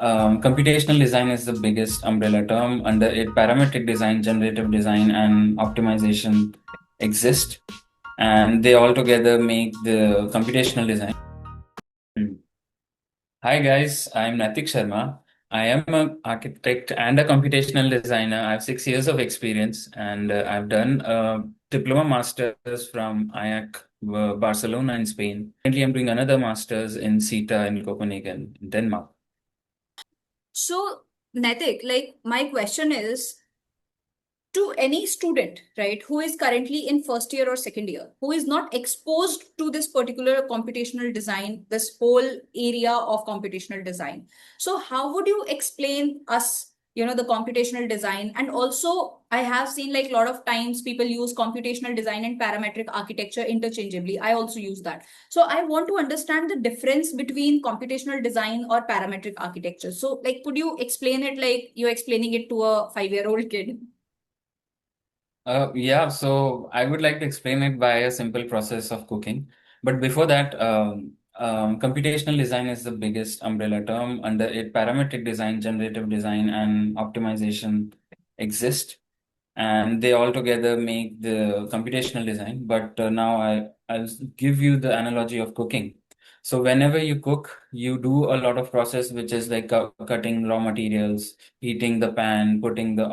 Computational design is the biggest umbrella term. Under it, parametric design, generative design, and optimization exist, and they all together make the computational design. Hi guys, I'm Natik Sharma. I am an architect and a computational designer. I have 6 years of experience, and I've done a diploma masters from IAC Barcelona in Spain. Currently, I'm doing another masters in CETA in Copenhagen, Denmark. So, Naitik, like my question is to any student, right, who is currently in first year or second year, who is not exposed to this particular computational design, this whole area of computational design. So, how would you explain us, the computational design? And also, I have seen like a lot of times people use computational design and parametric architecture interchangeably. I also use that. So, I want to understand the difference between computational design or parametric architecture. So, like, could you explain it like you're explaining it to a 5-year-old kid? Yeah, so I would like to explain it by a simple process of cooking. But before that, computational design is the biggest umbrella term. Under it, parametric design, generative design, and optimization exist, and they all together make the computational design. But now I'll give you the analogy of cooking. So whenever you cook, you do a lot of process, which is like cutting raw materials, heating the pan, putting the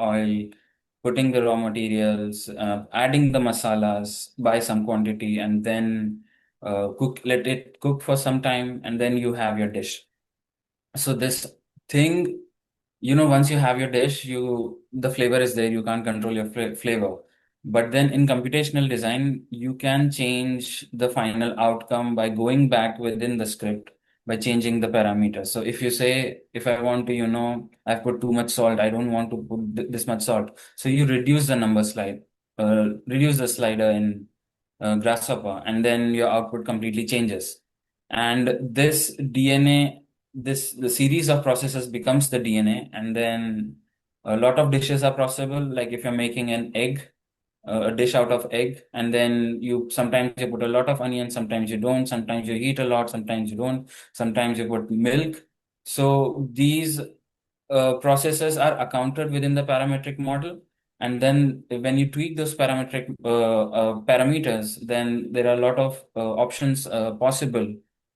raw materials, adding the masalas by some quantity, and then let it cook for some time, and then you have your dish. So this thing, once you have your dish, the flavor is there. You can't control your flavor. But then in computational design, you can change the final outcome by going back within the script by changing the parameters. So if you say, if I want to, I've put too much salt, I don't want to put this much salt. So you reduce the reduce the slider in Grasshopper, and then your output completely changes. And this DNA, the series of processes becomes the DNA, and then a lot of dishes are possible. Like if you're making an egg, a dish out of egg, and then sometimes you put a lot of onion, sometimes you don't, sometimes you heat a lot, sometimes you don't, sometimes you put milk. So these processes are accounted within the parametric model. And then when you tweak those parameters, then there are a lot of options possible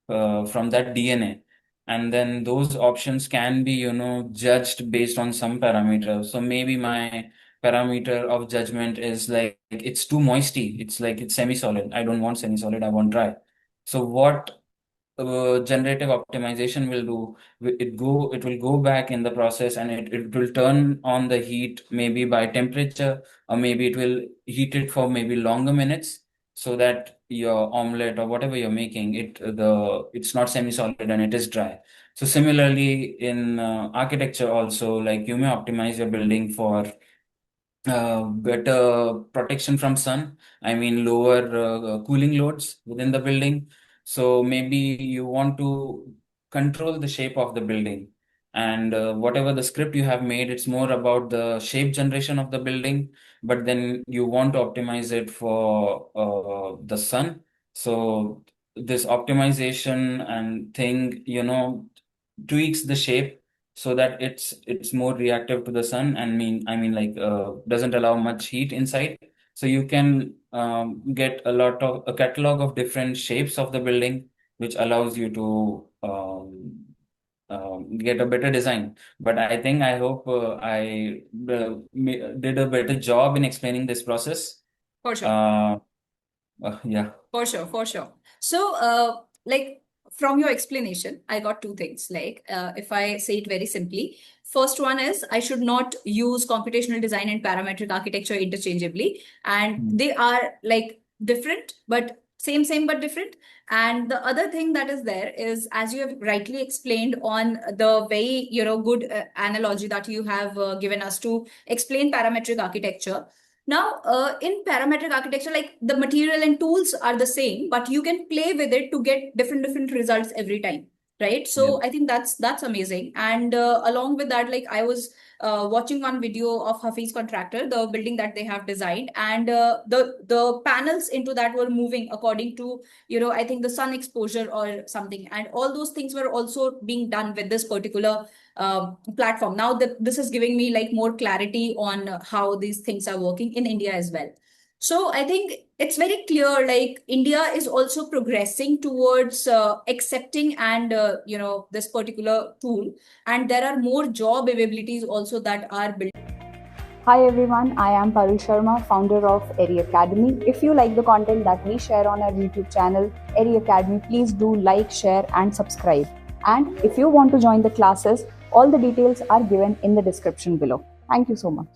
from that DNA. And then those options can be, judged based on some parameter. So maybe my parameter of judgment is like it's too moisty. It's like it's semi-solid. I don't want semi-solid. I want dry. So what generative optimization will do, it will go back in the process, and it will turn on the heat maybe by temperature, or maybe it will heat it for maybe longer minutes, so that your omelette or whatever you're making, it's not semi-solid and it is dry. So similarly in architecture also, like you may optimize your building for better protection from sun. I mean, lower cooling loads within the building. So maybe you want to control the shape of the building. And whatever the script you have made, it's more about the shape generation of the building. But then you want to optimize it for the sun. So this optimization and thing, tweaks the shape so that it's more reactive to the sun, and like doesn't allow much heat inside. So you can get a catalog of different shapes of the building, which allows you to get a better design. But I hope I did a better job in explaining this process. For sure. uh, yeah. For sure, for sure. So, like from your explanation, I got two things. Like, if I say it very simply, first one is I should not use computational design and parametric architecture interchangeably, and Hmm. they are like different, but same but different. And the other thing that is there is, as you have rightly explained on the very good analogy that you have given us to explain parametric architecture. Now, in parametric architecture, like the material and tools are the same, but you can play with it to get different results every time, right? Yeah. So I think that's amazing. And along with that, like I was watching one video of Hafiz Contractor, the building that they have designed, and the panels into that were moving according to I think the sun exposure or something, and all those things were also being done with this particular platform. Now that this is giving me like more clarity on how these things are working in India as well. So I think it's very clear, like India is also progressing towards accepting and this particular tool, and there are more job availabilities also that are built. Hi everyone, I am Parul Sharma, founder of Aerie Academy. If you like the content that we share on our YouTube channel, Aerie Academy, please do like, share, and subscribe. And if you want to join the classes, all the details are given in the description below. Thank you so much.